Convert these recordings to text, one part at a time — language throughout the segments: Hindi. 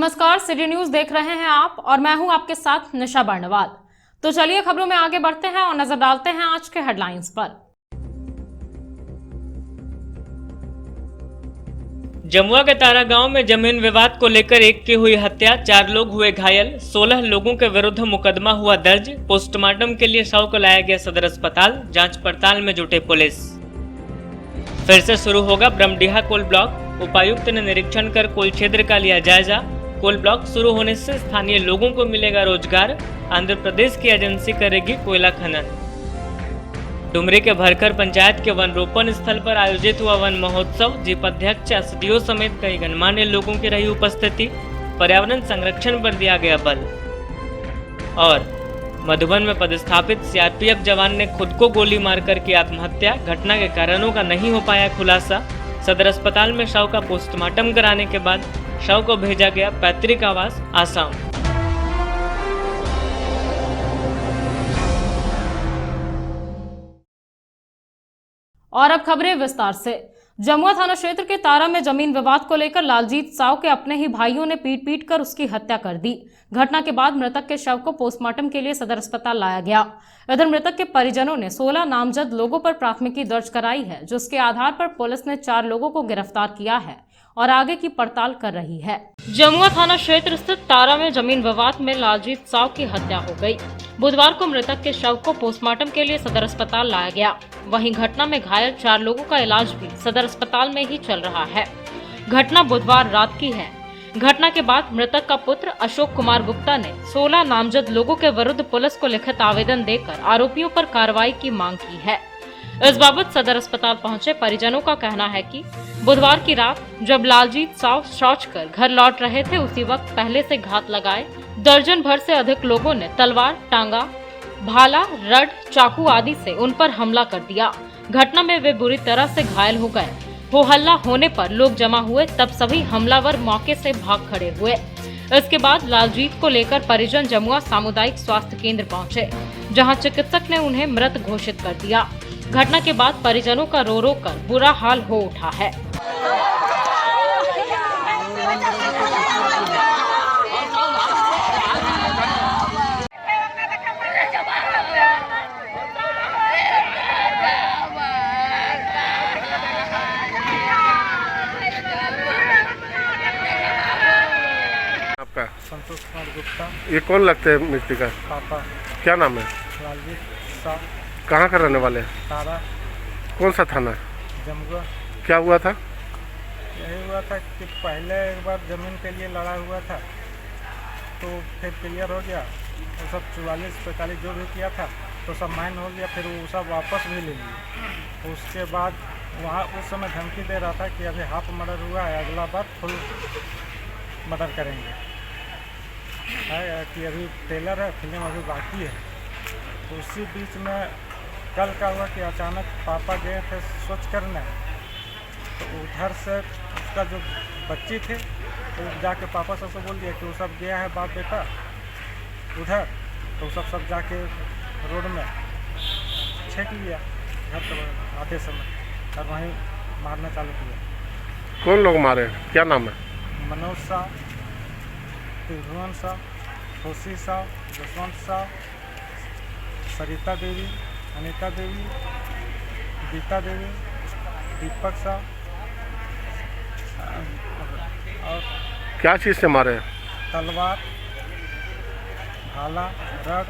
नमस्कार, सिटी न्यूज देख रहे हैं आप और मैं हूं आपके साथ निशा बर्णवाल। तो चलिए खबरों में आगे बढ़ते हैं और नजर डालते हैं आज के हेडलाइंस पर। जमुआ के तारा गांव में जमीन विवाद को लेकर एक की हुई हत्या, 4 लोग हुए घायल, 16 लोगों के विरुद्ध मुकदमा हुआ दर्ज। पोस्टमार्टम के लिए शव को लाया गया सदर अस्पताल, जांच पड़ताल में जुटे पुलिस। फिर से शुरू होगा ब्रह्मडीहा कोल ब्लॉक, उपायुक्त ने निरीक्षण कर कोल क्षेत्र का लिया जायजा। कोल ब्लॉक शुरू होने से स्थानीय लोगों को मिलेगा रोजगार, आंध्र प्रदेश की एजेंसी करेगी कोयला खनन। डुमरी के भरकर पंचायत के वन रोपण स्थल पर आयोजित हुआ वन महोत्सव, जीप अध्यक्ष एसडीओ समेत कई गणमान्य लोगों की रही उपस्थिति। पर्यावरण संरक्षण पर दिया गया बल। और मधुबन में पदस्थापित सीआरपीएफ जवान ने खुद को गोली मारकर की आत्महत्या, घटना के कारणों का नहीं हो पाया खुलासा। सदर अस्पताल में शव का पोस्टमार्टम कराने के बाद शव को भेजा गया पैतृक आवास आसाम। और अब खबरें विस्तार से। जमुआ थाना क्षेत्र के तारा में जमीन विवाद को लेकर लालजीत साव के अपने ही भाइयों ने पीट कर उसकी हत्या कर दी। घटना के बाद मृतक के शव को पोस्टमार्टम के लिए सदर अस्पताल लाया गया। इधर मृतक के परिजनों ने 16 नामजद लोगों पर प्राथमिकी दर्ज कराई है, जिसके आधार पर पुलिस ने 4 लोगों को गिरफ्तार किया है और आगे की पड़ताल कर रही है। जमुआ थाना क्षेत्र स्थित तारा में जमीन विवाद में लालजीत साव की हत्या हो गई। बुधवार को मृतक के शव को पोस्टमार्टम के लिए सदर अस्पताल लाया गया। वहीं घटना में घायल 4 लोगों का इलाज भी सदर अस्पताल में ही चल रहा है। घटना बुधवार रात की है। घटना के बाद मृतक का पुत्र अशोक कुमार गुप्ता ने 16 नामजद लोगों के विरुद्ध पुलिस को लिखित आवेदन देकर आरोपियों पर कार्रवाई की मांग की है। इस बाबत सदर अस्पताल पहुंचे परिजनों का कहना है कि बुधवार की रात जब लालजीत साव शौच कर घर लौट रहे थे, उसी वक्त पहले से घात लगाए दर्जन भर से अधिक लोगों ने तलवार, टांगा, भाला, रड, चाकू आदि से उन पर हमला कर दिया। घटना में वे बुरी तरह से घायल हो गए। हो हल्ला होने पर लोग जमा हुए, तब सभी हमलावर मौके से भाग खड़े हुए। इसके बाद लालजीत को लेकर परिजन जमुआ सामुदायिक स्वास्थ्य केंद्र पहुंचे, जहां चिकित्सक ने उन्हें मृत घोषित कर दिया। घटना के बाद परिजनों का रो रो कर बुरा हाल हो उठा है। आपका संतोष कुमार गुप्ता। ये कौन लगते हैं मिस्त्री का? पापा क्या नाम है? लालजीत साव। कहाँ का रहने वाले हैं? तारा, कौन सा थाना? जमुआ। क्या हुआ था? यही हुआ था कि पहले एक बार ज़मीन के लिए लड़ा हुआ था, तो फिर क्लियर हो गया। वो सब 44-45 जो भी किया था तो सब माइन हो गया, फिर वो सब वापस भी ले लिए। उसके बाद वहाँ उस समय धमकी दे रहा था कि अभी हाफ मर्डर हुआ है, अगला बार फुल मर्डर करेंगे। है कि अभी ट्रेलर है, फिल्म अभी बाकी है। तो उसी बीच में कल का हुआ कि अचानक पापा गए थे स्वच्छ करने, तो उधर से उसका जो बच्ची थे तो जाके पापा सबसे बोल दिया कि वो सब गया है बाप बेटा उधर, तो सब जाके रोड में छेक लिया घर पर आते समय, और वहीं मारना चालू किया। कौन लोग मारे? क्या नाम है? मनोज साव, त्रिभुवन साव, खुशी साव, जसवंत साव, सरिता देवी, अनीता देवी, गीता देवी, दीपक साव। और क्या चीज़ से मारे? तलवार, भाला, रड।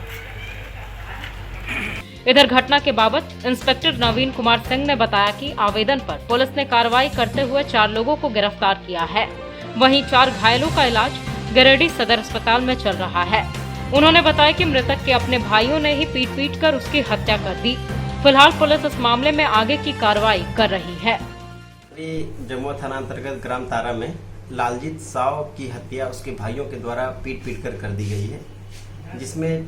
इधर घटना के बाबत इंस्पेक्टर नवीन कुमार सिंह ने बताया कि आवेदन पर पुलिस ने कार्रवाई करते हुए 4 लोगों को गिरफ्तार किया है। वहीं 4 घायलों का इलाज गिरिडीह सदर अस्पताल में चल रहा है। उन्होंने बताया कि मृतक के अपने भाइयों ने ही पीट कर उसकी हत्या कर दी। फिलहाल पुलिस इस मामले में आगे की कार्रवाई कर रही है। जमुआ थाना अंतर्गत ग्राम तारा में लालजीत साव की हत्या उसके भाइयों के द्वारा पीट कर दी गई है, जिसमें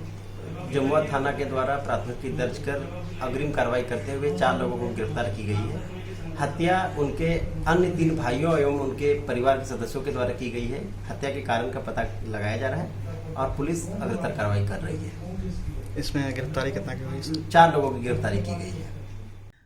जमुआ थाना के द्वारा प्राथमिकी दर्ज कर अग्रिम कार्रवाई करते हुए 4 लोगों को गिरफ्तार की गई है। हत्या उनके अन्य 3 भाइयों एवं उनके परिवार के सदस्यों के द्वारा की गई है। हत्या के कारण का पता लगाया जा रहा है और पुलिस अग्रतर कार्रवाई कर रही है। इसमें गिरफ्तारी कितना की हुई? 4 लोगों की गिरफ्तारी की गई है।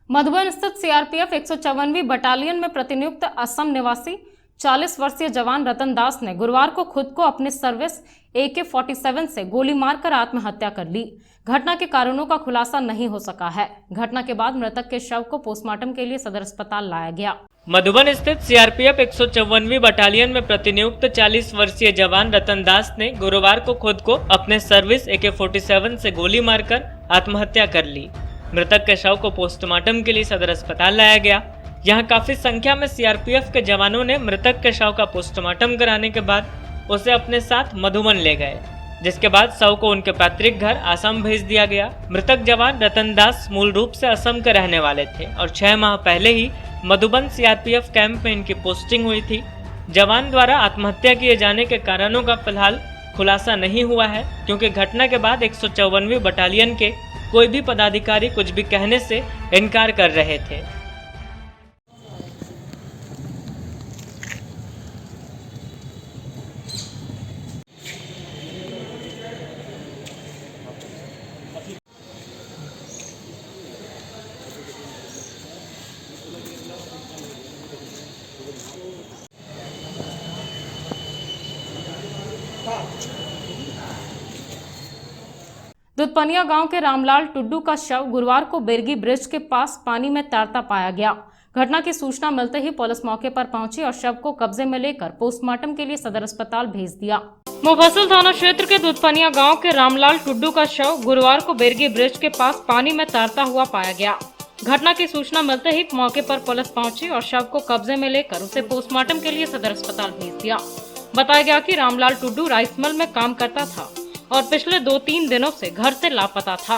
मधुबन स्थित सीआरपीएफ 154वीं बटालियन में प्रतिनियुक्त असम निवासी 40 वर्षीय जवान रतन दास ने गुरुवार को खुद को अपने सर्विस AK-47 से गोली मारकर आत्महत्या कर ली। घटना के कारणों का खुलासा नहीं हो सका है। घटना के बाद मृतक के शव को पोस्टमार्टम के लिए सदर अस्पताल लाया गया। मधुबन स्थित सीआरपीएफ 154वीं बटालियन में प्रतिनियुक्त 40 वर्षीय जवान रतन दास ने गुरुवार को खुद को अपने सर्विस AK-47 से गोली मारकर आत्महत्या कर ली। मृतक के शव को पोस्टमार्टम के लिए सदर अस्पताल लाया गया। यहाँ काफी संख्या में सीआरपीएफ के जवानों ने मृतक के शव का पोस्टमार्टम कराने के बाद उसे अपने साथ मधुबन ले गए, जिसके बाद शव को उनके पैतृक घर असम भेज दिया गया। मृतक जवान रतन दास मूल रूप से असम के रहने वाले थे और 6 माह पहले ही मधुबन सीआरपीएफ कैंप में इनकी पोस्टिंग हुई थी। जवान द्वारा आत्महत्या किए जाने के कारणों का फिलहाल खुलासा नहीं हुआ है, क्योंकि घटना के बाद 154वीं बटालियन के कोई भी पदाधिकारी कुछ भी कहने से इनकार कर रहे थे। दुधपनिया गांव के रामलाल टुड्डू का शव गुरुवार को बेरगी ब्रिज के पास पानी में तैरता पाया गया। घटना की सूचना मिलते ही पुलिस मौके पर पहुंची और शव को कब्जे में लेकर पोस्टमार्टम के लिए सदर अस्पताल भेज दिया। मुफस्सिल थाना क्षेत्र के दुधपनिया गांव के रामलाल टुड्डू का शव गुरुवार को बेरगी ब्रिज के पास पानी में तैरता हुआ पाया गया। घटना की सूचना मिलते ही मौके पर पुलिस पहुंची और शव को कब्जे में लेकर उसे पोस्टमार्टम के लिए सदर अस्पताल भेज दिया। बताया गया कि रामलाल टुड्डू राइस मिल में काम करता था और पिछले 2-3 दिनों से घर से लापता था।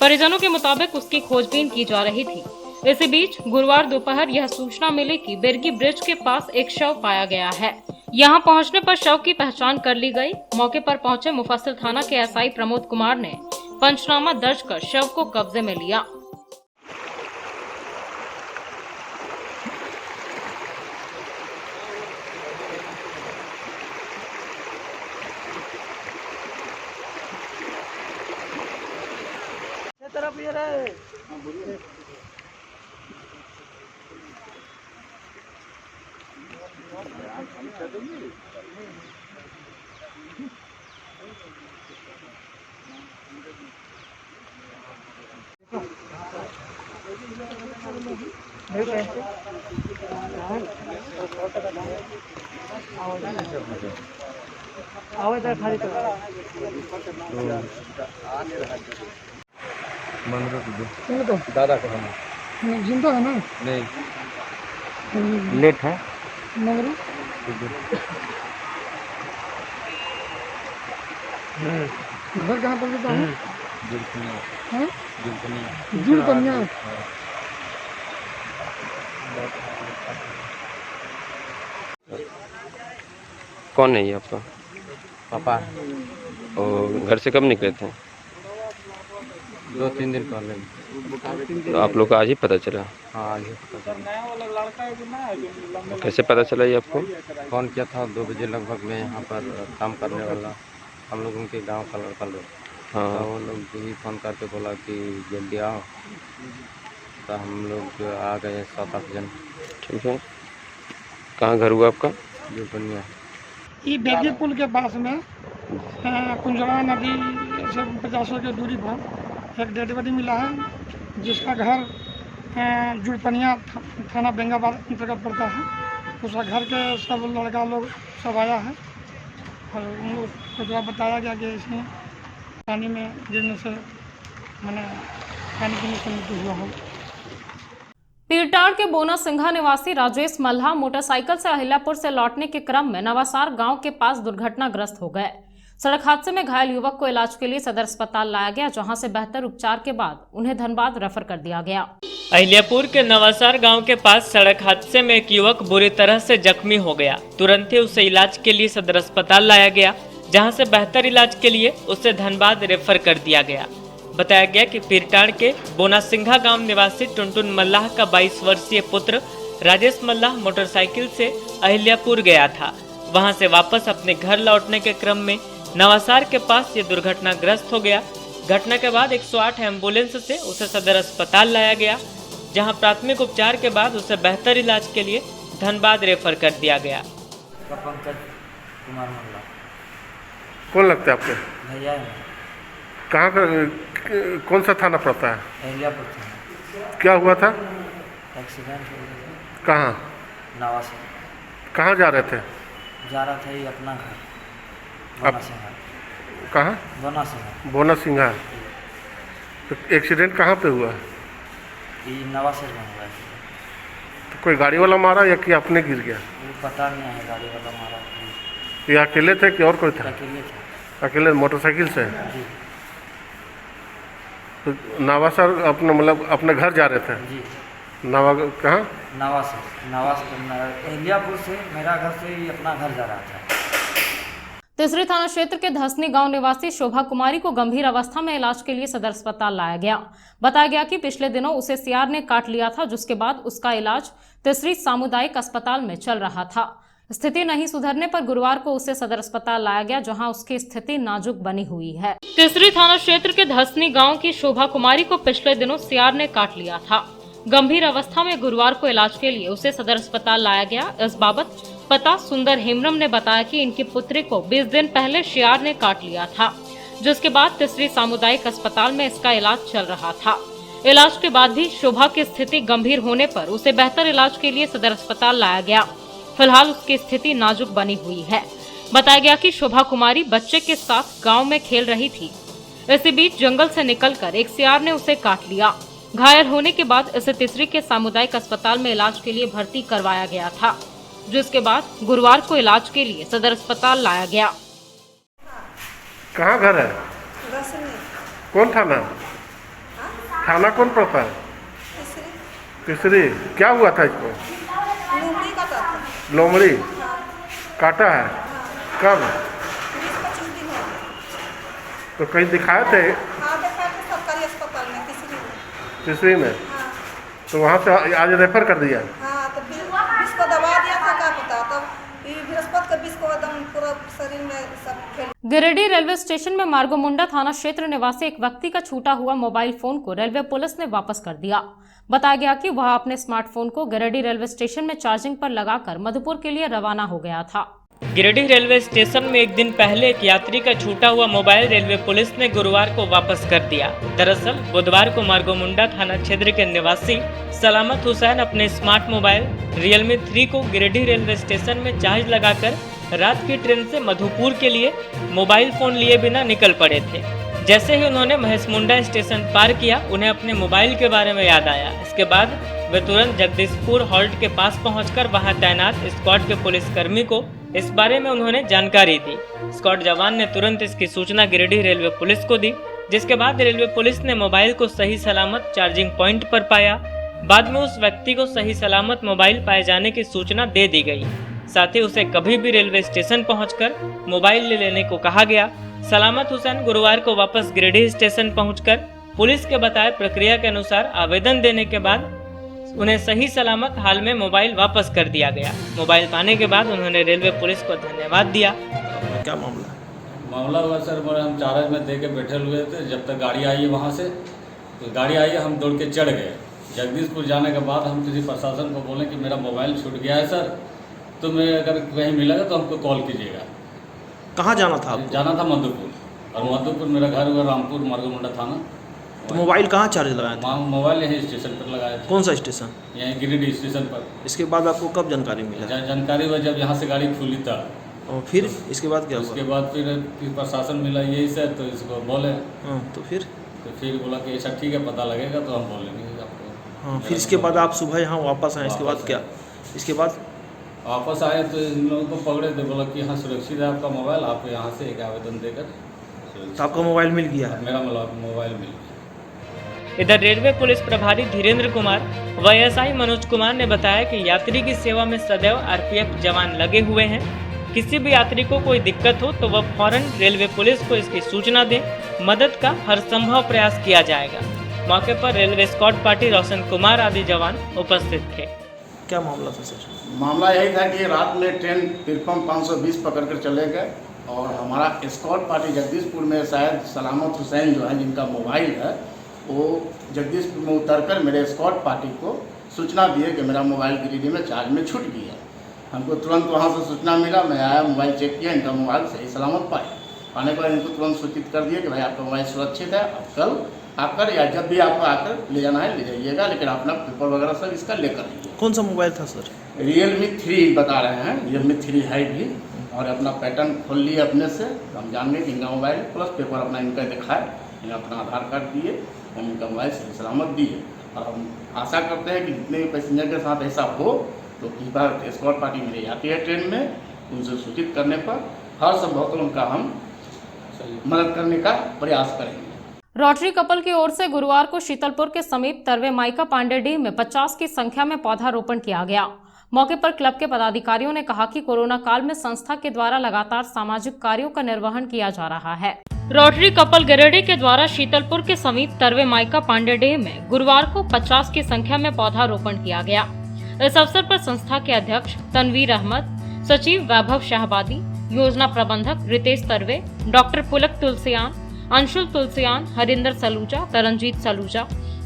परिजनों के मुताबिक उसकी खोजबीन की जा रही थी। इसी बीच गुरुवार दोपहर यह सूचना मिली कि बेरगी ब्रिज के पास एक शव पाया गया है। यहां पहुंचने पर शव की पहचान कर ली गई। मौके पर पहुंचे मुफस्सिल थाना के SI प्रमोद कुमार ने पंचनामा दर्ज कर शव को कब्जे में लिया। दादा का है जिंदा है ना? नहीं, लेट है मंगरू। घर कहाँ पर है? जुड़पनिया। कौन है ये आपका? पापा और घर से कब निकले थे? 2-3 दिन पहले। तो आप लोग को आज ही पता चला? हाँ, आज ही पता चला। कैसे पता चला ये आपको? फ़ोन किया था 2 बजे लगभग में, यहाँ पर काम करने वाला हम लोग उनके गांव का लड़का लोग। हाँ। तो वो लोग यही फ़ोन करके बोला कि जल्दी आओ, तो हम लोग आ गए 7-8 जन। ठीक है, कहाँ घर हुआ आपका? जुड़पनिया। ये बेगी पुल के पास में कुंजड़ा नदी से 50 की दूरी पर एक डेड बॉडी मिला है, जिसका घर जुड़पनिया थाना बेंगाबाद अंतर्गत पड़ता है। उसका घर के सब लड़का लोग सब आया है और उन लोग को थोड़ा बताया गया कि इसमें पानी में गिरने से मैंने पानी पीने से मृत्यु हुआ हो। पीरटाड़ के बोना सिंघा निवासी राजेश मल्हा मोटरसाइकिल से अहिल्यापुर से लौटने के क्रम में नवासार गांव के पास दुर्घटनाग्रस्त हो गए। सड़क हादसे में घायल युवक को इलाज के लिए सदर अस्पताल लाया गया, जहां से बेहतर उपचार के बाद उन्हें धनबाद रेफर कर दिया गया। अहिल्यापुर के नवासार गांव के पास सड़क हादसे में एक युवक बुरी तरह से जख्मी हो गया। तुरंत ही उसे इलाज के लिए सदर अस्पताल लाया गया, जहां से बेहतर इलाज के लिए उसे धनबाद रेफर कर दिया गया। बताया गया कि पीरटाड़ के बोनासिंघा गांव निवासी टुनटुन मल्लाह का 22 वर्षीय पुत्र राजेश मल्लाह मोटरसाइकिल से अहिल्यापुर गया था। वहां से वापस अपने घर लौटने के क्रम में नवासार के पास ये दुर्घटनाग्रस्त हो गया। घटना के बाद 108 एम्बुलेंस से उसे सदर अस्पताल लाया गया, जहां प्राथमिक उपचार के बाद उसे बेहतर इलाज के लिए धनबाद रेफर कर दिया गया। पंकज कुमार मल्ला कौन लगता है आपके? भैया है, कहाँ का, कौन सा थाना पड़ता है? एहलियापुर था। क्या हुआ था? एक्सीडेंट हो गया था कहाँ? नवा से। कहाँ जा रहे थे? जा रहा था ये अपना घर अब- बोना सिंघार। कहाँ? बोना सिंघार बोना सिंघार। तो एक्सीडेंट कहाँ पे हुआ? ये नवा से में हुआ है। तो कोई गाड़ी वाला मारा या कि आपने गिर गया? वो पता नहीं है, गाड़ी वाला मारा। ये अकेले थे कि और कोई था? अकेले थे अकेले मोटरसाइकिल से? जी। तो नावासर अपने मतलब अपने घर जा रहे थे? जी नवा कहाँ? नवा से एहलियापुर से, मेरा घर से ही अपना घर जा रहा था। तिसरी थाना क्षेत्र के धसनी गांव निवासी शोभा कुमारी को गंभीर अवस्था में इलाज के लिए सदर अस्पताल लाया गया। बताया गया कि पिछले दिनों उसे सियार ने काट लिया था, जिसके बाद उसका इलाज तिसरी सामुदायिक अस्पताल में चल रहा था। स्थिति नहीं सुधरने पर गुरुवार को उसे सदर अस्पताल लाया गया, जहां उसकी स्थिति नाजुक बनी हुई है। तिसरी थाना क्षेत्र के धसनी गांव की शोभा कुमारी को पिछले दिनों सियार ने काट लिया था। गंभीर अवस्था में गुरुवार को इलाज के लिए उसे सदर अस्पताल लाया गया। इस बाबत पता सुंदर हेम्ब्रम ने बताया कि इनकी पुत्री को 20 दिन पहले सियार ने काट लिया था, जिसके बाद तिसरी सामुदायिक अस्पताल में इसका इलाज चल रहा था। इलाज के बाद भी शोभा की स्थिति गंभीर होने पर उसे बेहतर इलाज के लिए सदर अस्पताल लाया गया। फिलहाल उसकी स्थिति नाजुक बनी हुई है। बताया गया कि शोभा कुमारी बच्चे के साथ गांव में खेल रही थी। इसी बीच जंगल से निकलकर एक सियार ने उसे काट लिया। घायल होने के बाद इसे तिसरी के सामुदायिक अस्पताल में इलाज के लिए भर्ती करवाया गया था, जिसके बाद गुरुवार को इलाज के लिए सदर अस्पताल लाया गया। कहाँ घर है? कौन थाना? थाना कौन पड़ता है? तिसरी। क्या हुआ था इसको? लोमड़ी काटा था। लोमड़ी काटा है? कब? 20-25 दिन हो गए। तो कहीं दिखाए थे? हाँ, देखा था सरकारी अस्पताल में तिसरी में। तिसरी में? हाँ तो वहाँ से आज रेफर कर दिया? हाँ, तो 20 को दबा दिया था, क्या पता। तब ये बृहस्पति को 20 को एकदम पूरा शरीर में सब खेल। गिरिडीह रेलवे स्टेशन में मार्गोमुंडा थाना क्षेत्र निवासी एक व्यक्ति का छूटा हुआ मोबाइल फोन को रेलवे पुलिस ने वापस कर दिया। बताया गया कि वह अपने स्मार्टफोन को गिरिडीह रेलवे स्टेशन में चार्जिंग पर लगाकर मधुपुर के लिए रवाना हो गया था। गिरिडीह रेलवे स्टेशन में एक दिन पहले एक यात्री का छूटा हुआ मोबाइल रेलवे पुलिस ने गुरुवार को वापस कर दिया। दरअसल बुधवार को मार्गोमुंडा थाना क्षेत्र के निवासी सलामत हुसैन अपने स्मार्ट मोबाइल Realme 3 को गिरिडीह रेलवे स्टेशन में चार्ज लगाकर रात की ट्रेन से मधुपुर के लिए मोबाइल फोन लिए बिना निकल पड़े थे। जैसे ही उन्होंने महेशमुंडा स्टेशन पार किया, उन्हें अपने मोबाइल के बारे में याद आया। इसके बाद वे तुरंत जगदीशपुर हॉल्ट के पास पहुंचकर वहां तैनात स्क्वाड के पुलिसकर्मी को इस बारे में उन्होंने जानकारी दी। स्क्वाड जवान ने तुरंत इसकी सूचना गिरिडीह रेलवे पुलिस को दी, जिसके बाद रेलवे पुलिस ने मोबाइल को सही सलामत चार्जिंग पॉइंट पर पाया। बाद में उस व्यक्ति को सही सलामत मोबाइल पाए जाने की सूचना दे दी गई। साथ ही उसे कभी भी रेलवे स्टेशन पहुंचकर मोबाइल ले लेने को कहा गया। सलामत हुसैन गुरुवार को वापस गिरिडीह स्टेशन पहुंचकर पुलिस के बताए प्रक्रिया के अनुसार आवेदन देने के बाद उन्हें सही सलामत हाल में मोबाइल वापस कर दिया गया। मोबाइल पाने के बाद उन्होंने रेलवे पुलिस को धन्यवाद दिया। क्या मामला? मामला हुआ सर, हम चार्ज में दे के बैठे हुए थे। जब तक गाड़ी आई है वहाँ से, तो गाड़ी आई है, हम दौड़ के चढ़ गए। जगदीशपुर जाने के बाद हम किसी प्रशासन को बोले कि मेरा मोबाइल छूट गया है सर, तो मैं अगर कहीं मिलेगा तो हमको कॉल कीजिएगा। कहाँ जाना था आपको? जाना था मधुपुर, और मधुपुर मेरा घर हुआ रामपुर मार्गोमुंडा थाना। तो मोबाइल कहाँ चार्ज लगाया था? मोबाइल यहीं स्टेशन पर लगाया था। कौन सा स्टेशन? यहीं गिरिडीह स्टेशन पर। इसके बाद आपको कब जानकारी मिला? जानकारी हुआ जब यहाँ से गाड़ी खुली था। और फिर इसके बाद क्या हुआ? उसके बाद फिर प्रशासन मिला यही सर, तो इसको बोले। तो फिर बोला कि ऐसा ठीक है, पता लगेगा तो हम बोलेंगे आपको। हाँ, फिर इसके बाद आप सुबह यहाँ वापस आए। इसके बाद क्या? इसके बाद वापस आए तो इन लोगों को पकड़े थे, बोला कि यहाँ सुरक्षित है आपका मोबाइल, आप यहाँ से एक आवेदन देकर। तो आपका मोबाइल मिल गया? मेरा मोबाइल मिल गया। इधर रेलवे पुलिस प्रभारी धीरेन्द्र कुमार व एएसआई मनोज कुमार ने बताया कि यात्री की सेवा में सदैव आरपीएफ जवान लगे हुए हैं। किसी भी यात्री को कोई दिक्कत हो तो वह फौरन रेलवे पुलिस को इसकी सूचना दे। मदद का हर संभव प्रयास किया जाएगा। मौके पर railway squad party Roshan Kumar आदि जवान उपस्थित थे। क्या मामला था सर? मामला यही था कि रात में ट्रेन प्लेटफॉर्म 520 पकड़ कर चले गए, और हमारा स्क्वाड पार्टी जगदीशपुर में शायद सलामत हुसैन जो है, जिनका मोबाइल है, वो जगदीशपुर में उतरकर मेरे स्क्वाड पार्टी को सूचना दिए कि मेरा मोबाइल गिरिडीह में चार्ज में छूट गया। हमको तुरंत वहाँ से सूचना मिला, मैं आया, मोबाइल चेक किया, इनका मोबाइल सही सलामत पाया। पाने के बाद इनको तुरंत सूचित कर दिया कि भाई आपका मोबाइल सुरक्षित है, आप कल आकर या जब भी आपको आकर ले जाना है ले जाइएगा, लेकिन अपना पेपर वगैरह सब इसका लेकर आइए। कौन सा मोबाइल था सर? Realme 3 बता रहे हैं, Realme 3 है भी, और अपना पैटर्न खोल लिए अपने से। हम जान गए कि इनका मोबाइल प्लस पेपर अपना इनका दिखाए, इन्हें अपना आधार कार्ड दिए, हम इनका मोबाइल सही सलामत दिए। और हम आशा करते हैं कि जितने भी पैसेंजर के साथ ऐसा हो तो इस बार एस्कॉर्ट पार्टी मेरी आती है ट्रेन में, उनसे सूचित करने पर हर संभव उनका हम मदद करने का प्रयास करेंगे। रोटरी कपल की ओर से गुरुवार को शीतलपुर के समीप तरवे माइका पांडेडीह में 50 की संख्या में पौधारोपण किया गया। मौके पर क्लब के पदाधिकारियों ने कहा कि कोरोना काल में संस्था के द्वारा लगातार सामाजिक कार्यों का निर्वहन किया जा रहा है। रोटरी कपल गिरिडीह के द्वारा शीतलपुर के समीप तरवे माइका पांडेडीह में गुरुवार को 50 की संख्या में पौधारोपण किया गया। इस अवसर पर संस्था के अध्यक्ष तनवीर अहमद, सचिव वैभव शाहबादी, योजना प्रबंधक रितेश तरवे, डॉक्टर पुलक तुलसियान, अंशुल तुलसियान, हरिंदर सलूजा, तरनजीत सलूजा,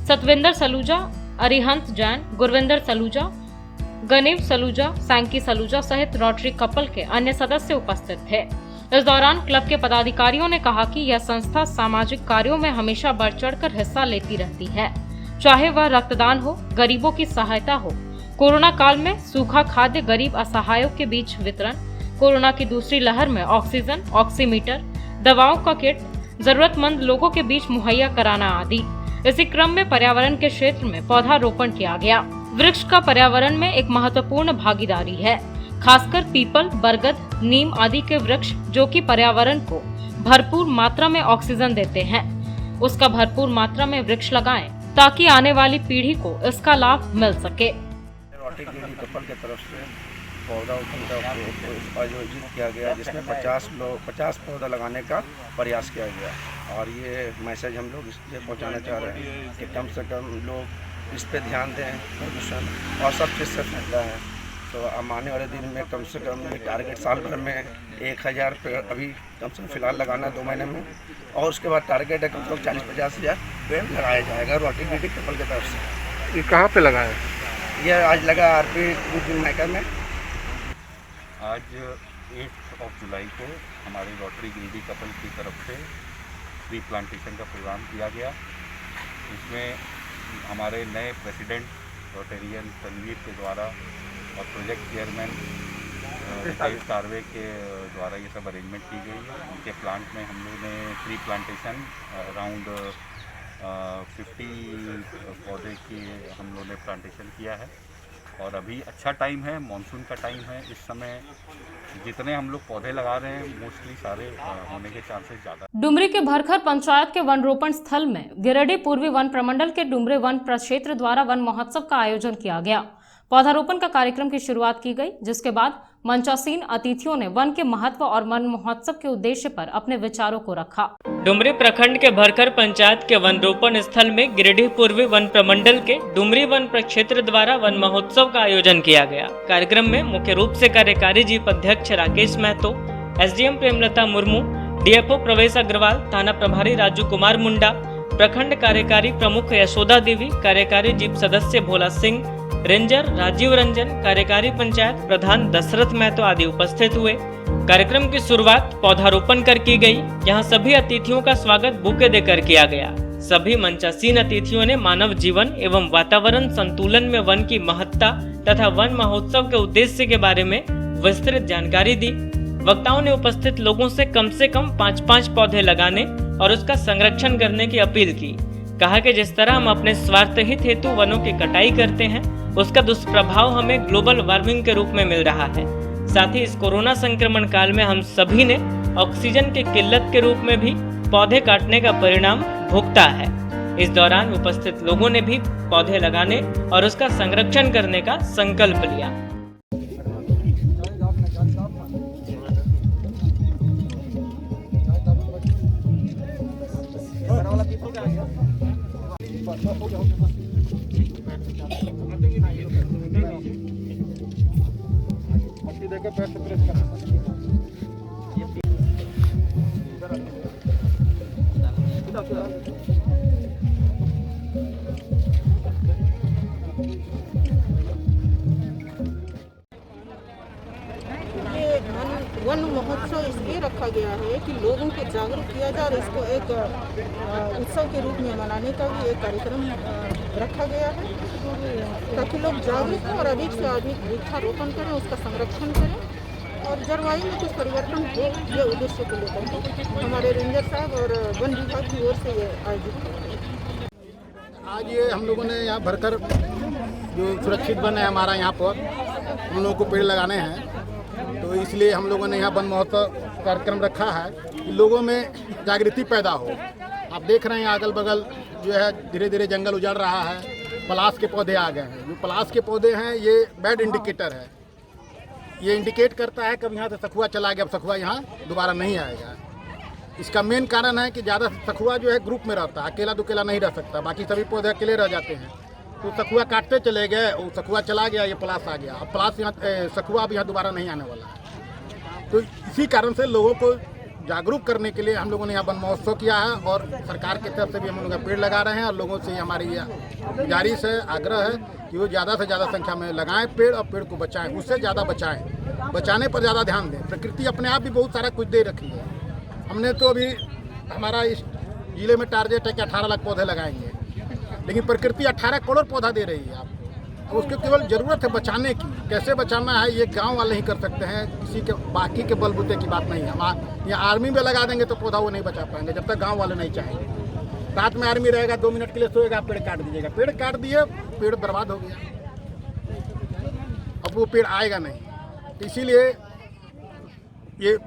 सतविंदर सलूजा, अरिहंत जैन, गुरविंदर सलूजा, गनीव सलूजा, सैंकी सलूजा सहित रोटरी कपल के अन्य सदस्य उपस्थित थे। इस दौरान क्लब के पदाधिकारियों ने कहा कि यह संस्था सामाजिक कार्यों में हमेशा बढ़ चढ़कर हिस्सा लेती रहती है, चाहे वह रक्तदान हो, गरीबों की सहायता हो, कोरोना काल में सूखा खाद्य गरीब असहायों के बीच वितरण, कोरोना की दूसरी लहर में ऑक्सीजन, ऑक्सीमीटर, दवाओं का किट जरूरतमंद लोगों के बीच मुहैया कराना आदि। इसी क्रम में पर्यावरण के क्षेत्र में पौधारोपण किया गया। वृक्ष का पर्यावरण में एक महत्वपूर्ण भागीदारी है, खासकर पीपल, बरगद, नीम आदि के वृक्ष जो कि पर्यावरण को भरपूर मात्रा में ऑक्सीजन देते हैं। उसका भरपूर मात्रा में वृक्ष लगाएं ताकि आने वाली पीढ़ी को इसका लाभ मिल सके। रोटरी कपल की तरफ से पौधारोपण का आयोजित किया गया, जिसमें 50 पौधा लगाने का प्रयास किया गया। और ये मैसेज हम लोग इसलिए पहुंचाना चाह रहे हैं कि कम से कम लोग इस पे ध्यान दें। प्रदूषण और सब चीज़ से फैलता है, तो अब आने वाले दिन में कम से कम टारगेट साल भर में 1000 पेड़ अभी कम से कम फिलहाल लगाना 2 महीने में, और उसके बाद टारगेट है कम से कम 40-50 हज़ार पेड़ लगाया जाएगा रोटरी कपल की तरफ से। ये कहाँ पे लगा है? ये आज लगा आरपी माइका में। आज 8 जुलाई को हमारे रोटरी गिरिडीह कपल की तरफ से ट्री प्लांटेशन का प्रोग्राम किया गया। इसमें हमारे नए प्रेसिडेंट रोटेरियन तनवीर के द्वारा और प्रोजेक्ट चेयरमैन रितेश तारवे के द्वारा ये सब अरेंजमेंट की गई है। उनके प्लांट में हम लोगों ने ट्री प्लांटेशन अराउंड 50 पौधे की हम लोगों ने प्लांटेशन किया है। और अभी अच्छा टाइम है, मानसून का टाइम है। इस समय जितने हम लोग पौधे लगा रहे हैं मोस्टली सारे होने के चांसेस ज़्यादा। डुमरी के भरखर पंचायत के वन रोपण स्थल में गिरिडीह पूर्वी वन प्रमंडल के डुमरी वन प्रक्षेत्र द्वारा वन महोत्सव का आयोजन किया गया। पौधारोपण का कार्यक्रम की शुरुआत की गई, जिसके बाद मंचासीन अतिथियों ने वन के महत्व और वन महोत्सव के उद्देश्य पर अपने विचारों को रखा। डुमरी प्रखंड के भरखर पंचायत के वन रोपण स्थल में गिरिडीह पूर्वी वन प्रमंडल के डुमरी वन प्रक्षेत्र द्वारा वन महोत्सव का आयोजन किया गया। कार्यक्रम में मुख्य रूप से कार्यकारी जीप अध्यक्ष राकेश महतो, एसडीएम प्रेमलता मुर्मू, डीएफओ प्रवेश अग्रवाल, थाना प्रभारी राजू कुमार मुंडा, प्रखंड कार्यकारी प्रमुख यशोदा देवी, कार्यकारी जीप सदस्य भोला सिंह, रेंजर राजीव रंजन, कार्यकारी पंचायत प्रधान दशरथ महतो आदि उपस्थित हुए। कार्यक्रम की शुरुआत पौधारोपण कर की गई। यहाँ सभी अतिथियों का स्वागत बुके देकर किया गया। सभी मंचासीन अतिथियों ने मानव जीवन एवं वातावरण संतुलन में वन की महत्ता तथा वन महोत्सव के उद्देश्य के बारे में विस्तृत जानकारी दी। वक्ताओं ने उपस्थित लोगों से कम 5-5 पौधे लगाने और उसका संरक्षण करने की अपील की। कहा कि जिस तरह हम अपने स्वार्थ हित हेतु वनों की कटाई करते हैं, उसका दुष्प्रभाव हमें ग्लोबल वार्मिंग के रूप में मिल रहा है। साथ ही इस कोरोना संक्रमण काल में हम सभी ने ऑक्सीजन की किल्लत के रूप में भी पौधे काटने का परिणाम भुगता है। इस दौरान उपस्थित लोगों ने भी पौधे लगाने और उसका संरक्षण करने का संकल्प लिया। देकर पैर से प्रेस करना। रखा गया है कि लोगों को जागरूक किया जाए और इसको एक उत्सव के रूप में मनाने का भी एक कार्यक्रम रखा गया है, ताकि लोग जागरूक हों और अधिक से अधिक वृक्षारोपण करें, उसका संरक्षण करें और जलवायु में कुछ परिवर्तन हो, ये उद्देश्य को लेकर हमारे रेंजर साहब और वन विभाग की ओर से ये आयोजित किया गया। आज ये हम लोगों ने यहाँ भरकर जो सुरक्षित वन है हमारा, यहाँ पर हम लोगों को पेड़ लगाने हैं, तो इसलिए हम लोगों ने यहाँ वन महोत्सव कार्यक्रम रखा है कि लोगों में जागृति पैदा हो। आप देख रहे हैं अगल बगल जो है धीरे धीरे जंगल उजड़ रहा है, पलाश के पौधे आ गए हैं। जो पलाश के पौधे हैं ये बैड इंडिकेटर है, ये इंडिकेट करता है कब यहाँ से सखुआ चला गया, अब सखुआ यहाँ दोबारा नहीं आएगा। इसका मेन कारण है कि ज़्यादा सखुआ जो है ग्रुप में रहता है, अकेला दुकेला नहीं रह सकता, बाकी सभी पौधे अकेले रह जाते हैं। तो सखुआ काटते चले गए, वो सखुआ चला गया, ये पलाश आ गया, अब पलाश यहाँ सखुआ अब यहाँ दोबारा नहीं आने वाला है। तो इसी कारण से लोगों को जागरूक करने के लिए हम लोगों ने यहाँ वन महोत्सव किया है और सरकार की तरफ से भी हम लोग पेड़ लगा रहे हैं और लोगों से हमारी गुजारिश है, आग्रह है कि वो ज़्यादा से ज़्यादा संख्या में लगाएं पेड़ और पेड़ को बचाएं, उससे ज़्यादा बचाएं, बचाने पर ज़्यादा ध्यान दें। प्रकृति अपने आप भी बहुत सारा कुछ दे रखी है। हमने तो अभी हमारा इस जिले में टारगेट है कि 18 लाख पौधे लगाएंगे, लेकिन प्रकृति 18 करोड़ पौधा दे रही है आपको। उसको केवल ज़रूरत है बचाने की। कैसे बचाना है ये गांव वाले ही कर सकते हैं, किसी के बाकी के बलबूते की बात नहीं है। हम यहाँ आर्मी में लगा देंगे तो पौधा वो नहीं बचा पाएंगे जब तक गांव वाले नहीं चाहेंगे। रात में आर्मी रहेगा, 2 मिनट के लिए सोएगा, पेड़ काट दीजिएगा, पेड़ काट दिए, पेड़ बर्बाद हो गया, अब वो पेड़ आएगा नहीं। तो इसीलिए ये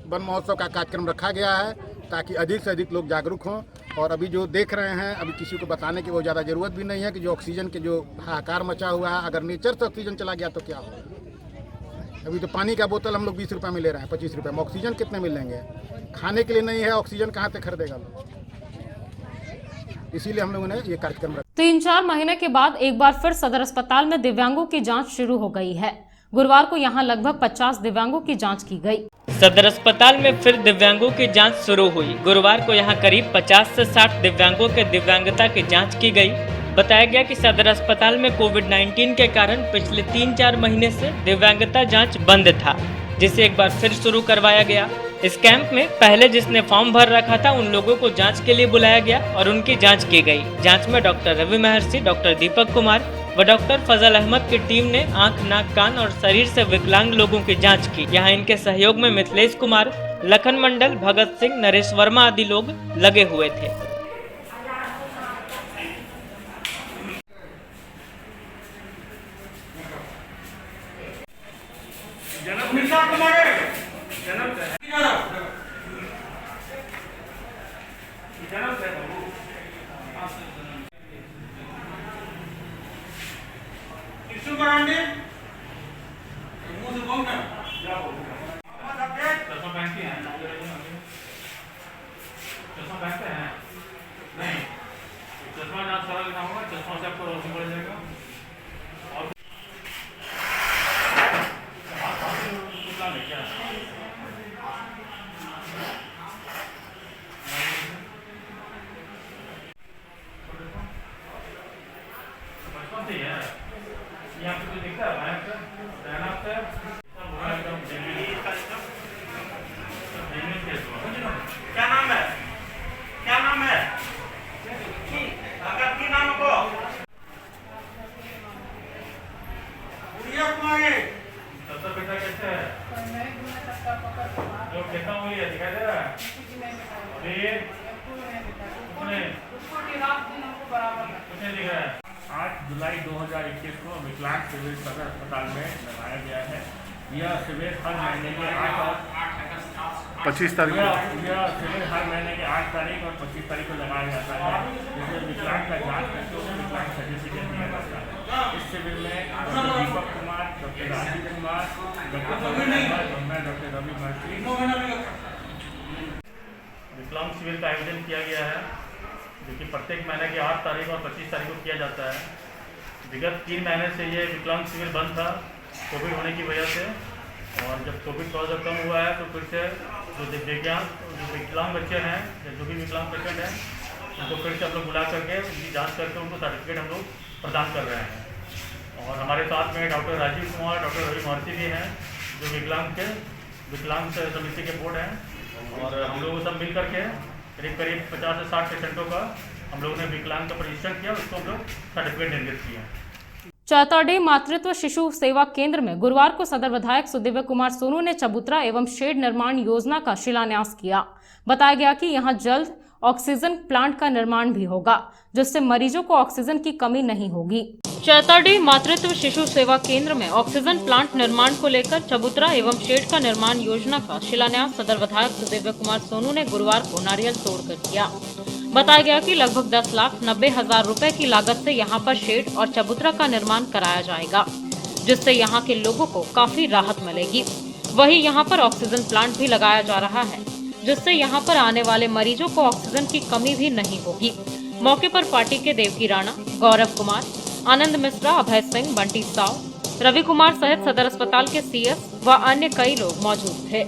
वन महोत्सव का कार्यक्रम रखा गया है ताकि अधिक से अधिक लोग जागरूक हों। और अभी जो देख रहे हैं, अभी किसी को बताने की वो ज़्यादा ज़रूरत भी नहीं है कि जो ऑक्सीजन के जो हाहाकार मचा हुआ है, अगर नेचर से ऑक्सीजन चला गया तो क्या होगा। अभी तो पानी का बोतल हम लोग 20 रुपये में ले रहे हैं, 25 रुपये में, ऑक्सीजन कितने मिलेंगे? खाने के लिए नहीं है ऑक्सीजन, कहाँ से खरीदेगा लोग? इसीलिए हम लोगों ने ये कार्यक्रम रखा। 3-4 महीने के बाद एक बार फिर सदर अस्पताल में दिव्यांगों की जांच शुरू हो गई है। गुरुवार को यहां लगभग 50 दिव्यांगों की जांच की गई। सदर अस्पताल में फिर दिव्यांगों की जांच शुरू हुई। गुरुवार को यहां करीब 50 से 60 दिव्यांगों के दिव्यांगता की जांच की गई। बताया गया कि सदर अस्पताल में कोविड-19 के कारण पिछले 3-4 महीने से दिव्यांगता जांच बंद था, जिसे एक बार फिर शुरू करवाया गया। इस कैंप में पहले जिसने फॉर्म भर रखा था उन लोगों को जांच के लिए बुलाया गया और उनकी जांच की गई। जांच में डॉक्टर रवि महर्षि, डॉक्टर दीपक कुमार व डॉक्टर फजल अहमद की टीम ने आंख, नाक, कान और शरीर से विकलांग लोगों की जांच की। यहां इनके सहयोग में मिथिलेश कुमार, लखन मंडल, भगत सिंह, नरेश वर्मा आदि लोग लगे हुए थे। क्या नाम है? क्या नाम है? की नाम को बेटा कैसे है? जो कहता हूँ ये दिखाई दे रहा है? कुछ नहीं दिख रहा है। 8 जुलाई 2021 को विकलांग शिविर सदर अस्पताल में लगाया गया है। यह शिविर हर महीने के 8 और 25 तारीख को यह शिविर हर महीने के 8 तारीख और 25 तारीख को लगाया जाता है, जिसमें विकलांग का जांच करके उसे विकलांग सर्टिफिकेट दिया जाता है। इस शिविर में doctor Deepak Kumar, doctor Rajiv Kumar, doctor Ravi महर्षि विकलांग शिविर का आयोजन किया गया है, जो कि प्रत्येक महीने की 8 तारीख और 25 तारीख को किया जाता है। विगत 3 महीने से ये विकलांग शिविर बंद था कोविड होने की वजह से, और जब कोविड थोड़ा सा कम हुआ है तो फिर से जो विकलांग बच्चे हैं, जो भी विकलांग पेशेंट हैं, उनको फिर से हम लोग बुला करके उनकी जांच करके उनको सर्टिफिकेट हम लोग प्रदान कर रहे हैं। और हमारे साथ में डॉक्टर राजीव कुमार, डॉक्टर रवि महर्षि भी हैं, जो विकलांग समिति के बोर्ड हैं, और हम लोग सब मिल करके करीब 50 से 60 पेशेंटों का हम लोगों ने विकलांग का रजिस्टर किया, उसको हम लोग सर्टिफिकेट निर्गत किया। चौताडी मातृत्व शिशु सेवा केंद्र में गुरुवार को सदर विधायक सुदिव्य कुमार सोनू ने चबूतरा एवं शेड निर्माण योजना का शिलान्यास किया। बताया गया कि यहां जल्द ऑक्सीजन प्लांट का निर्माण भी होगा, जिससे मरीजों को ऑक्सीजन की कमी नहीं होगी। चौताडी मातृत्व शिशु सेवा केंद्र में ऑक्सीजन प्लांट निर्माण को लेकर चबूतरा एवं शेड का निर्माण योजना का शिलान्यास सदर विधायक सुदिव्य कुमार सोनू ने गुरुवार को नारियल तोड़कर किया। बताया गया कि लगभग 10,90,000 रुपए की लागत से यहां पर शेड और चबूतरा का निर्माण कराया जाएगा, जिससे यहां के लोगों को काफी राहत मिलेगी। वहीं यहां पर ऑक्सीजन प्लांट भी लगाया जा रहा है, जिससे यहां पर आने वाले मरीजों को ऑक्सीजन की कमी भी नहीं होगी। मौके पर पार्टी के देवकी राणा, गौरव कुमार, आनंद मिश्रा, अभय सिंह, बंटी साव, रवि कुमार सहित सदर अस्पताल के सीएस व अन्य कई लोग मौजूद थे।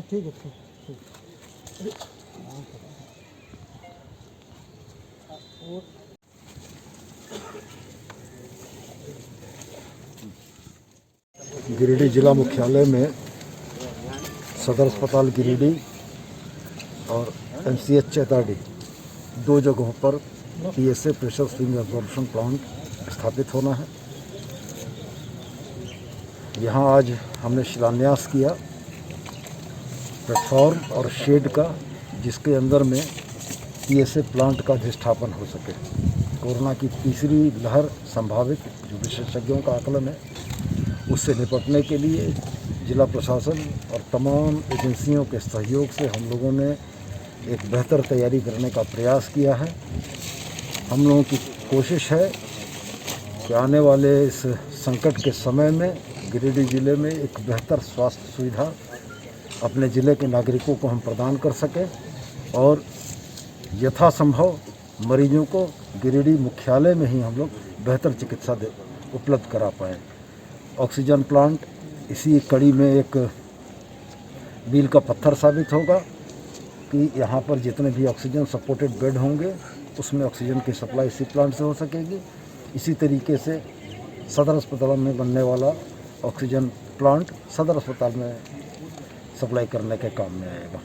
ठीक है। गिरिडीह जिला मुख्यालय में सदर अस्पताल गिरिडीह और MCH चैताडी 2 जगहों पर PSA pressure swing absorption plant स्थापित होना है। यहाँ आज हमने शिलान्यास किया प्लेटफॉर्म और शेड का, जिसके अंदर में PSA प्लांट का अधिष्ठापन हो सके। कोरोना की तीसरी लहर संभावित, जो विशेषज्ञों का आकलन है, उससे निपटने के लिए जिला प्रशासन और तमाम एजेंसियों के सहयोग से हम लोगों ने एक बेहतर तैयारी करने का प्रयास किया है। हम लोगों की कोशिश है कि आने वाले इस संकट के समय में गिरिडीह जिले में एक बेहतर स्वास्थ्य सुविधा अपने ज़िले के नागरिकों को हम प्रदान कर सकें और यथासंभव मरीजों को गिरिडीह मुख्यालय में ही हम लोग बेहतर चिकित्सा उपलब्ध करा पाएँ। ऑक्सीजन प्लांट इसी कड़ी में एक मील का पत्थर साबित होगा कि यहाँ पर जितने भी ऑक्सीजन सपोर्टेड बेड होंगे उसमें ऑक्सीजन की सप्लाई इसी प्लांट से हो सकेगी। इसी तरीके से सदर अस्पताल में बनने वाला ऑक्सीजन प्लांट सदर अस्पताल में सप्लाई करने के काम में आएगा।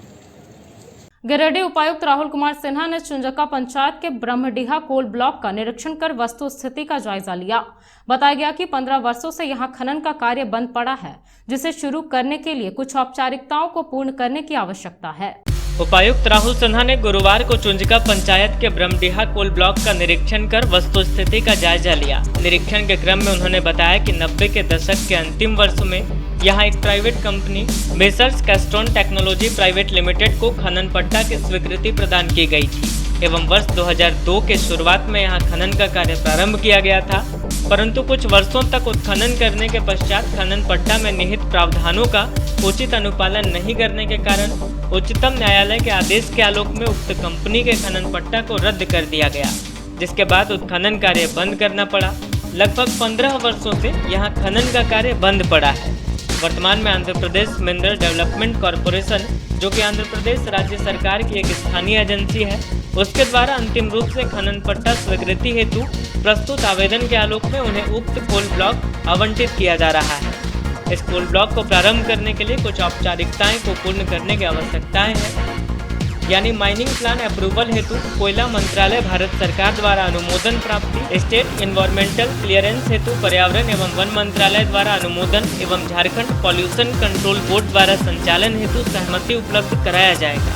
गिरिडीह उपायुक्त राहुल कुमार सिन्हा ने चुंजका पंचायत के ब्रह्मडीहा कोल ब्लॉक का निरीक्षण कर वस्तु स्थिति का जायजा लिया। बताया गया कि 15 वर्षों से यहां खनन का कार्य बंद पड़ा है, जिसे शुरू करने के लिए कुछ औपचारिकताओं को पूर्ण करने की आवश्यकता है। उपायुक्त राहुल सिन्हा ने गुरुवार को चुंजका पंचायत के ब्रह्मडीहा कोल ब्लॉक का निरीक्षण कर वस्तु स्थिति का जायजा लिया। निरीक्षण के क्रम में उन्होंने बताया कि 90 के दशक के अंतिम वर्ष में यहाँ एक private company messrs Castron technology private limited को खनन पट्टा की स्वीकृति प्रदान की गई थी एवं वर्ष 2002 के शुरुआत में यहाँ खनन का कार्य प्रारंभ किया गया था, परंतु कुछ वर्षों तक उत्खनन करने के पश्चात खनन पट्टा में निहित प्रावधानों का उचित अनुपालन नहीं करने के कारण उच्चतम न्यायालय के आदेश के आलोक में उक्त कंपनी के खनन पट्टा को रद्द कर दिया गया, जिसके बाद उत्खनन कार्य बंद करना पड़ा। लगभग 15 वर्षों से यहाँ खनन का कार्य बंद पड़ा है। वर्तमान में Andhra Pradesh mineral development corporation, जो कि आंध्र प्रदेश राज्य सरकार की एक स्थानीय एजेंसी है, उसके द्वारा अंतिम रूप से खनन पट्टा स्वीकृति हेतु प्रस्तुत आवेदन के आलोक में उन्हें उक्त कोल ब्लॉक आवंटित किया जा रहा है। इस कोल ब्लॉक को प्रारंभ करने के लिए कुछ औपचारिकताएं को पूर्ण करने की आवश्यकताएं हैं, यानी माइनिंग प्लान अप्रूवल हेतु कोयला मंत्रालय भारत सरकार द्वारा अनुमोदन प्राप्ति, स्टेट एनवायरमेंटल क्लियरेंस हेतु पर्यावरण एवं वन मंत्रालय द्वारा अनुमोदन एवं झारखंड पॉल्यूशन कंट्रोल बोर्ड द्वारा संचालन हेतु सहमति उपलब्ध कराया जाएगा।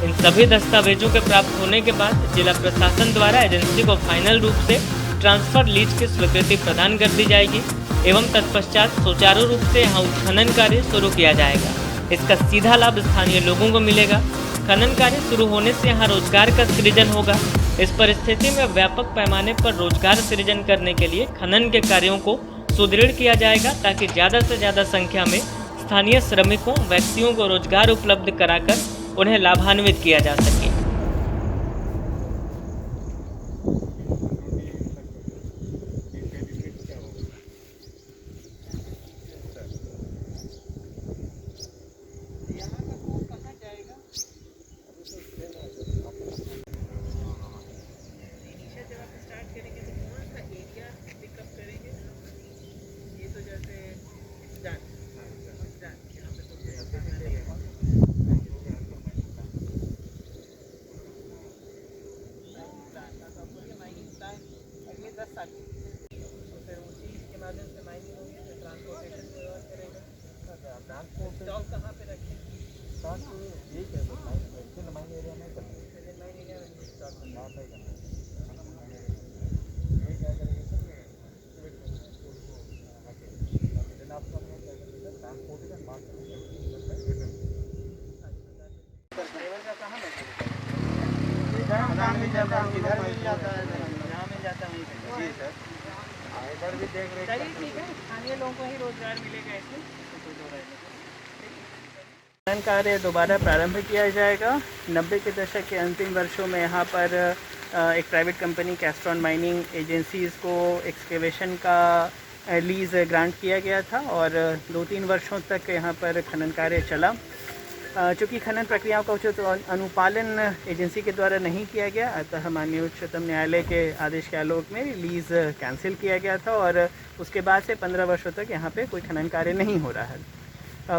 इन सभी दस्तावेजों के प्राप्त होने के बाद जिला प्रशासन द्वारा एजेंसी को फाइनल रूप से ट्रांसफर लीज की स्वीकृति प्रदान कर दी जाएगी एवं तत्पश्चात सुचारू रूप से यहाँ उत्खनन कार्य शुरू किया जाएगा। इसका सीधा लाभ स्थानीय लोगों को मिलेगा। खनन कार्य शुरू होने से यहाँ रोजगार का सृजन होगा। इस परिस्थिति में व्यापक पैमाने पर रोजगार सृजन करने के लिए खनन के कार्यों को सुदृढ़ किया जाएगा, ताकि ज़्यादा से ज़्यादा संख्या में स्थानीय श्रमिकों व्यक्तियों को रोजगार उपलब्ध कराकर उन्हें लाभान्वित किया जा सके। खनन कार्य दोबारा प्रारंभ किया जाएगा। 90 के दशक के अंतिम वर्षों में यहाँ पर एक प्राइवेट कंपनी कैस्ट्रॉन माइनिंग एजेंसीज़ को एक्सकेवेशन का लीज़ ग्रांट किया गया था और 2-3 वर्षों तक यहाँ पर खनन कार्य चला। चूँकि खनन प्रक्रियाओं का उचित अनुपालन एजेंसी के द्वारा नहीं किया गया, अतः माननीय उच्चतम न्यायालय के आदेश के आलोक में लीज़ कैंसिल किया गया था और उसके बाद से 15 वर्षों तक यहाँ पे कोई खनन कार्य नहीं हो रहा है।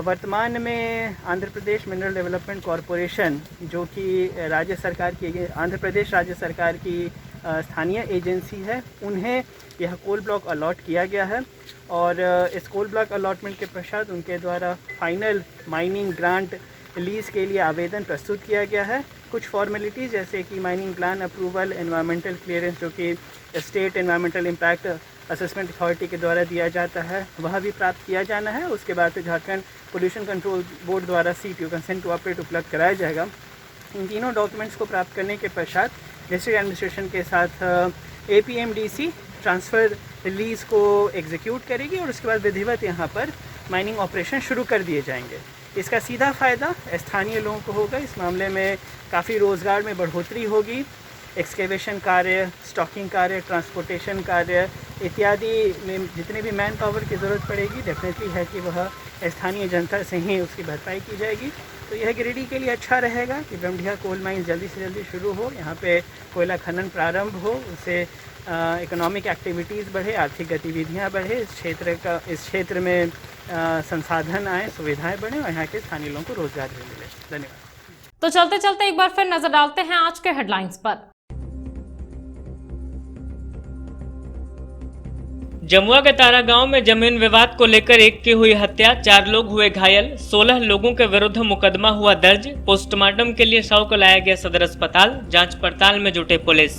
वर्तमान में Andhra Pradesh mineral development corporation, जो कि राज्य सरकार की आंध्र प्रदेश राज्य सरकार की स्थानीय एजेंसी है, उन्हें यह कोल ब्लॉक अलॉट किया गया है और इस कोल ब्लॉक अलॉटमेंट के पश्चात उनके द्वारा फाइनल माइनिंग ग्रांट लीज़ के लिए आवेदन प्रस्तुत किया गया है। कुछ फॉर्मेलिटीज़ जैसे कि mining plan approval, environmental clearance जो कि state environmental impact assessment authority के द्वारा दिया जाता है, वह भी प्राप्त किया जाना है। उसके बाद फिर झारखंड पोल्यूशन कंट्रोल बोर्ड द्वारा CTO कंसेंट टू ऑपरेट उपलब्ध कराया जाएगा। इन तीनों डॉक्यूमेंट्स को प्राप्त करने के पश्चात डिस्ट्रिक्ट एडमिनिस्ट्रेशन के साथ APMDC ट्रांसफ़र लीज़ को एग्जीक्यूट करेगी और उसके बाद विधिवत यहाँ पर माइनिंग ऑपरेशन शुरू कर दिए जाएंगे। इसका सीधा फ़ायदा स्थानीय लोगों को होगा। इस मामले में काफ़ी रोज़गार में बढ़ोतरी होगी। एक्सकेवेशन कार्य, स्टॉकिंग कार्य, ट्रांसपोर्टेशन कार्य इत्यादि में जितने भी मैन पावर की ज़रूरत पड़ेगी, डेफिनेटली है कि वह स्थानीय जनता से ही उसकी भरपाई की जाएगी। तो यह गिरिडीह के लिए अच्छा रहेगा कि ब्रह्मडीहा कोल माइन जल्दी से जल्दी शुरू हो, यहाँ पे कोयला खनन प्रारंभ हो, उससे इकोनॉमिक एक्टिविटीज़ बढ़े, आर्थिक गतिविधियाँ बढ़े, इस क्षेत्र में संसाधन आए, सुविधाएं बढ़े और यहाँ के स्थानीय लोगों को रोजगार भी मिले। धन्यवाद। तो चलते चलते एक बार फिर नजर डालते हैं आज के हेडलाइंस पर। जमुआ के तारा गांव में जमीन विवाद को लेकर एक की हुई हत्या, 4 लोग हुए घायल, 16 लोगों के विरुद्ध मुकदमा हुआ दर्ज। पोस्टमार्टम के लिए शव को लाया गया सदर अस्पताल, जांच पड़ताल में जुटे पुलिस।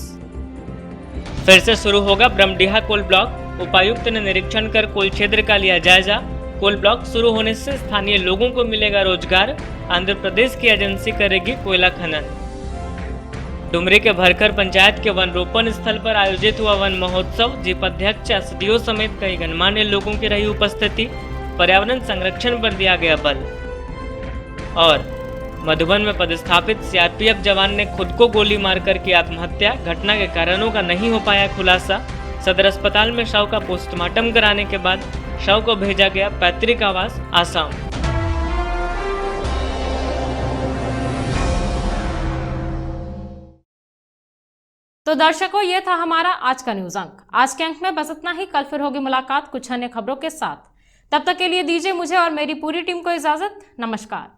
फिर से शुरू होगा ब्रह्मडीहा कोल ब्लॉक, उपायुक्त ने निरीक्षण कर कोल क्षेत्र का लिया जायजा। कोल ब्लॉक शुरू होने से स्थानीय लोगों को मिलेगा रोजगार, आंध्र प्रदेश की एजेंसी करेगी कोयला खनन। डुमरी के भरकर पंचायत के वन रोपण स्थल पर आयोजित हुआ वन महोत्सव, जीप अध्यक्ष एसडीओ समेत कई गणमान्य लोगों की रही उपस्थिति। पर्यावरण संरक्षण पर दिया गया बल। और मधुबन में पदस्थापित सीआरपीएफ जवान ने खुद को गोली मारकर की आत्महत्या, घटना के कारणों का नहीं हो पाया खुलासा। सदर अस्पताल में शव का पोस्टमार्टम कराने के बाद शव को भेजा गया पैतृक आवास आसाम। तो दर्शकों, ये था हमारा आज का न्यूज अंक। आज के अंक में बस इतना ही। कल फिर होगी मुलाकात कुछ अन्य खबरों के साथ। तब तक के लिए दीजिए मुझे और मेरी पूरी टीम को इजाजत। नमस्कार।